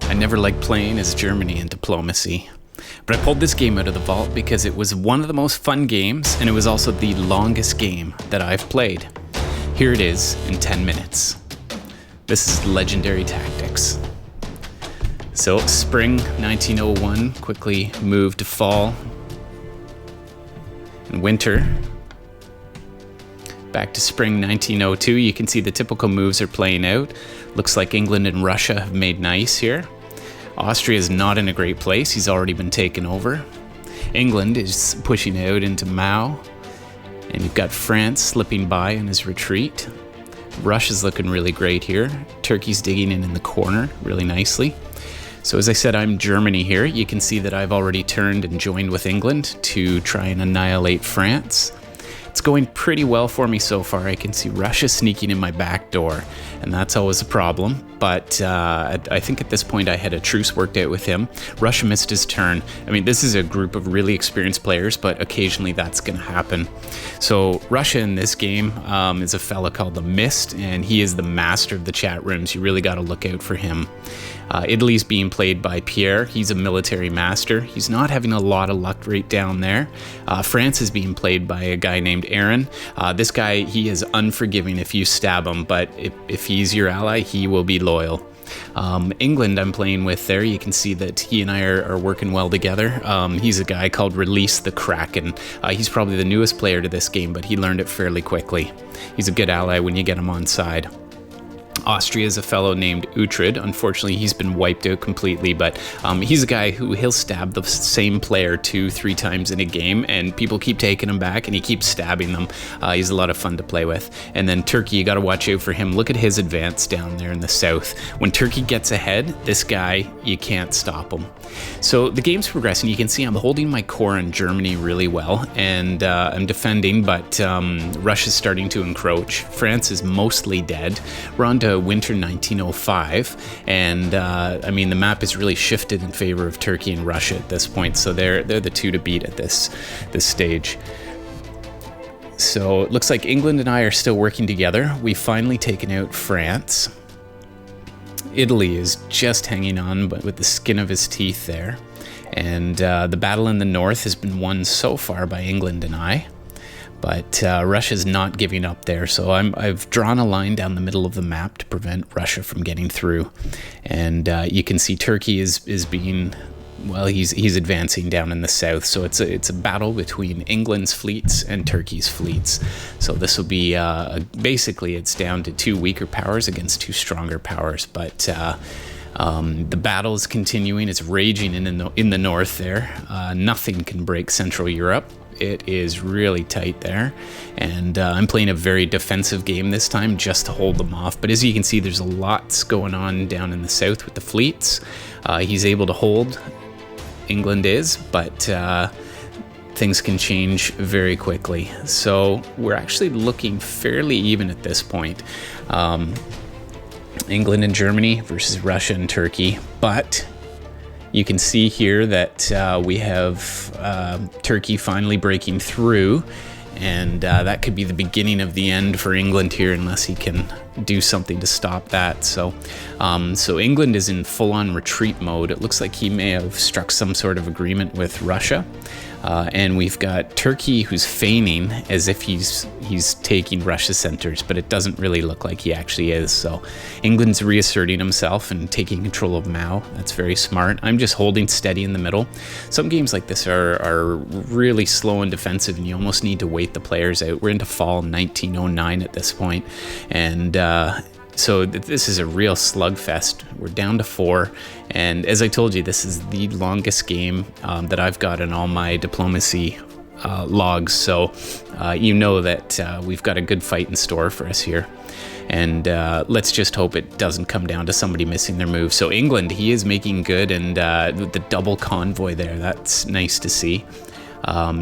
I never liked playing as Germany in diplomacy. But I pulled this game out of the vault because it was one of the most fun games, and it was also the longest game that I've played. Here it is in 10 minutes. This is Legendary Tactics. So, spring 1901 quickly moved to fall and winter. Back to spring 1902, you can see the typical moves are playing out. Looks like England and Russia have made nice here. Austria is not in a great place. He's already been taken over. England is pushing out into Mao. And you've got France slipping by in his retreat. Russia's looking really great here. Turkey's digging in the corner really nicely. So as I said, I'm Germany here. You can see that I've already turned and joined with England to try and annihilate France. It's going pretty well for me so far. I can see Russia sneaking in my back door, and that's always a problem. But I think at this point I had a truce worked out with him. Russia missed his turn. I mean, this is a group of really experienced players, but occasionally that's going to happen. So Russia in this game is a fella called the Mist, and he is the master of the chat rooms. You really got to look out for him. Italy's being played by Pierre. He's a military master. He's not having a lot of luck right down there. France is being played by a guy named Aaron. This guy, he is unforgiving if you stab him, but if he's your ally, he will be loyal. England I'm playing with there. You can see that he and I are working well together. He's a guy called Release the Kraken. He's probably the newest player to this game, but he learned it fairly quickly. He's a good ally when you get him on side. Austria is a fellow named Uhtred. Unfortunately, he's been wiped out completely, but he's a guy who he'll stab the same player 2-3 times in a game, and people keep taking him back, and he keeps stabbing them. He's a lot of fun to play with. And then Turkey, you got to watch out for him. Look at his advance down there in the south. When Turkey gets ahead, this guy, you can't stop him. So the game's progressing. You can see I'm holding my core in Germany really well, and I'm defending, but Russia's starting to encroach. France is mostly dead. We're on to winter 1905, and I mean the map is really shifted in favor of Turkey and Russia at this point, so they're the two to beat at this stage. So it looks like England and I are still working together. We've finally taken out France. Italy is just hanging on but with the skin of his teeth there, and the battle in the north has been won so far by England and I. But Russia's not giving up there, so I've drawn a line down the middle of the map to prevent Russia from getting through. And you can see Turkey is being, well, he's advancing down in the south. So it's a battle between England's fleets and Turkey's fleets. So this will be basically it's down to two weaker powers against two stronger powers. But the battle is continuing. It's raging in the north there. Nothing can break Central Europe. It is really tight there, and I'm playing a very defensive game this time just to hold them off. But as you can see, there's lots going on down in the south with the fleets. He's able to hold, England is, but things can change very quickly. So we're actually looking fairly even at this point. England and Germany versus Russia and Turkey, but you can see here that we have Turkey finally breaking through, and that could be the beginning of the end for England here unless he can do something to stop that. So England is in full-on retreat mode. It looks like he may have struck some sort of agreement with Russia. And we've got Turkey who's feigning as if he's taking Russia's centers, but it doesn't really look like he actually is. So England's reasserting himself and taking control of Mao. That's very smart. I'm just holding steady in the middle. Some games like this are really slow and defensive, and you almost need to wait the players out. We're into fall 1909 at this point, and so this is a real slugfest. We're down to 4, and as I told you, this is the longest game that I've got in all my diplomacy logs, so you know that we've got a good fight in store for us here. And let's just hope it doesn't come down to somebody missing their move. So England, he is making good, and the double convoy there, that's nice to see.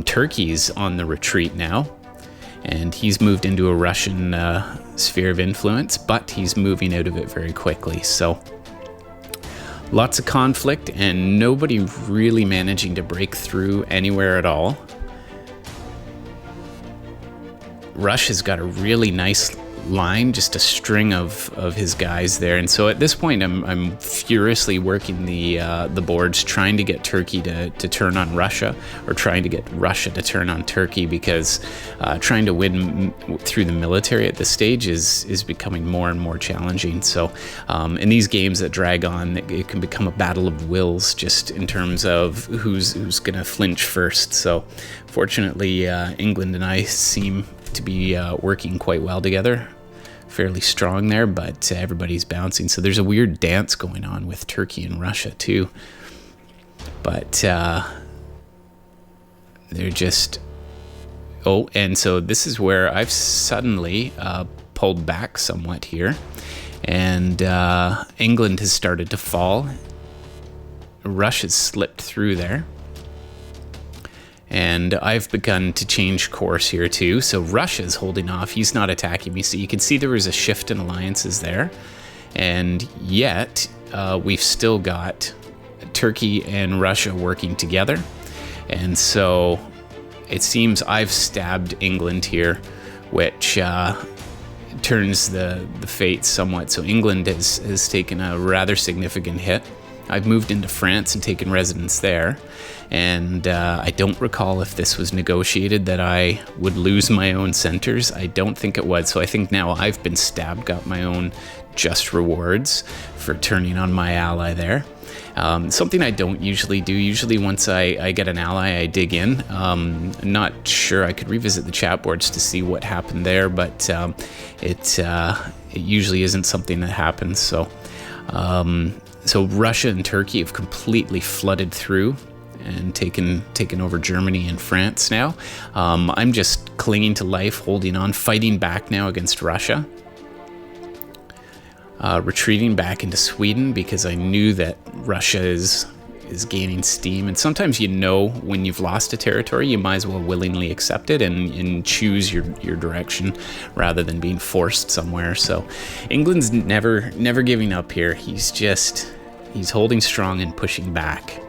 Turkey's on the retreat now, and he's moved into a Russian sphere of influence, but he's moving out of it very quickly. So lots of conflict and nobody really managing to break through anywhere at all. Russia's got a really nice line, just a string of his guys there. And so at this point, I'm furiously working the boards, trying to get Turkey to turn on Russia, or trying to get Russia to turn on Turkey, because trying to win through the military at this stage is becoming more and more challenging. So in these games that drag on, it can become a battle of wills, just in terms of who's going to flinch first. So fortunately, England and I seem to be working quite well together, fairly strong there, but everybody's bouncing. So there's a weird dance going on with Turkey and Russia too, but they're just, oh, and so this is where I've suddenly pulled back somewhat here, and England has started to fall. Russia's slipped through there. And I've begun to change course here too. So Russia's holding off. He's not attacking me. So you can see there was a shift in alliances there. And yet we've still got Turkey and Russia working together. And so it seems I've stabbed England here, which turns the fate somewhat. So England has taken a rather significant hit. I've moved into France and taken residence there, and I don't recall if this was negotiated that I would lose my own centers. I don't think it was, so I think now I've been stabbed, got my own just rewards for turning on my ally there. Something I don't usually do. Usually once I get an ally, I dig in. I'm not sure. I could revisit the chat boards to see what happened there, but it usually isn't something that happens. So Russia and Turkey have completely flooded through and taken over Germany and France now. I'm just clinging to life, holding on, fighting back now against Russia. Retreating back into Sweden because I knew that Russia is gaining steam. And sometimes when you've lost a territory, you might as well willingly accept it and choose your direction rather than being forced somewhere. So England's never giving up here. He's holding strong and pushing back.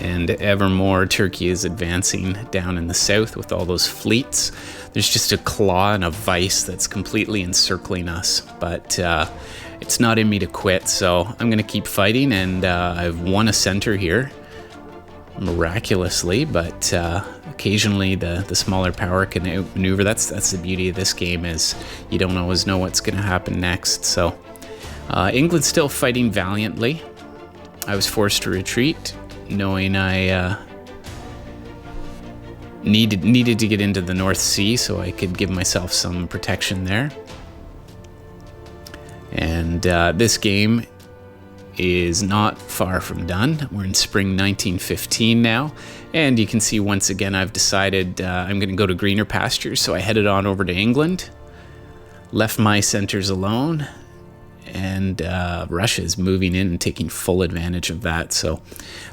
And ever more, Turkey is advancing down in the south with all those fleets. There's just a claw and a vice that's completely encircling us, but it's not in me to quit, so I'm going to keep fighting, and I've won a center here, miraculously, but occasionally the smaller power can outmaneuver. That's the beauty of this game, is you don't always know what's going to happen next. So England's still fighting valiantly. I was forced to retreat, knowing I needed to get into the North Sea so I could give myself some protection there. And this game is not far from done. We're in spring 1915 now, and you can see once again I've decided I'm going to go to greener pastures, so I headed on over to England, left my centers alone, and Russia is moving in and taking full advantage of that. So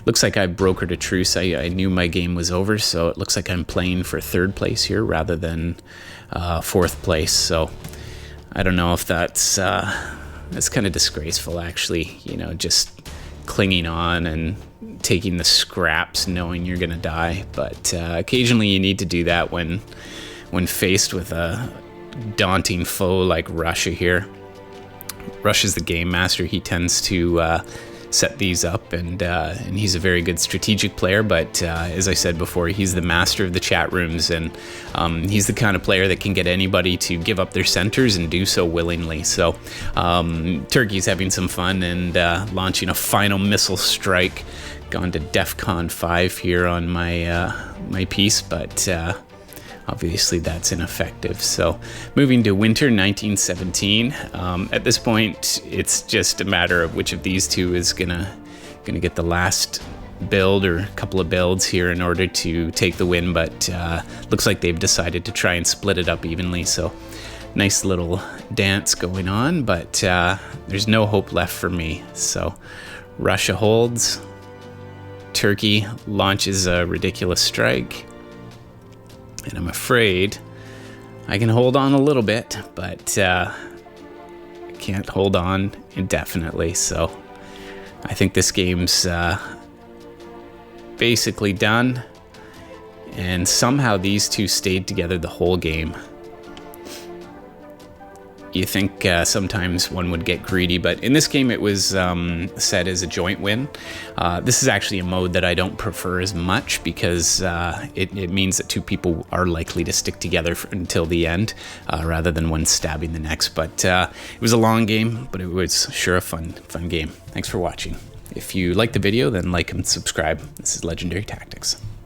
looks like I brokered a truce. I knew my game was over, so it looks like I'm playing for third place here rather than fourth place. So I don't know if that's kind of disgraceful, actually, just clinging on and taking the scraps knowing you're gonna die. But occasionally you need to do that when faced with a daunting foe like Russia here. Russia's the game master. He tends to set these up, and he's a very good strategic player, but as I said before, he's the master of the chat rooms, and he's the kind of player that can get anybody to give up their centers and do so willingly. So Turkey's having some fun and launching a final missile strike. Gone to DEFCON 5 here on my piece, but obviously that's ineffective. So moving to winter 1917. At this point, it's just a matter of which of these two is gonna get the last build or a couple of builds here in order to take the win. But looks like they've decided to try and split it up evenly. So nice little dance going on, but there's no hope left for me. So Russia holds. Turkey launches a ridiculous strike. And I'm afraid I can hold on a little bit, but I can't hold on indefinitely. So I think this game's basically done. And somehow these two stayed together the whole game. You think sometimes one would get greedy, but in this game it was set as a joint win. This is actually a mode that I don't prefer as much because it means that two people are likely to stick together until the end rather than one stabbing the next. But it was a long game, but it was sure a fun game. Thanks for watching. If you liked the video, then like and subscribe. This is Legendary Tactics.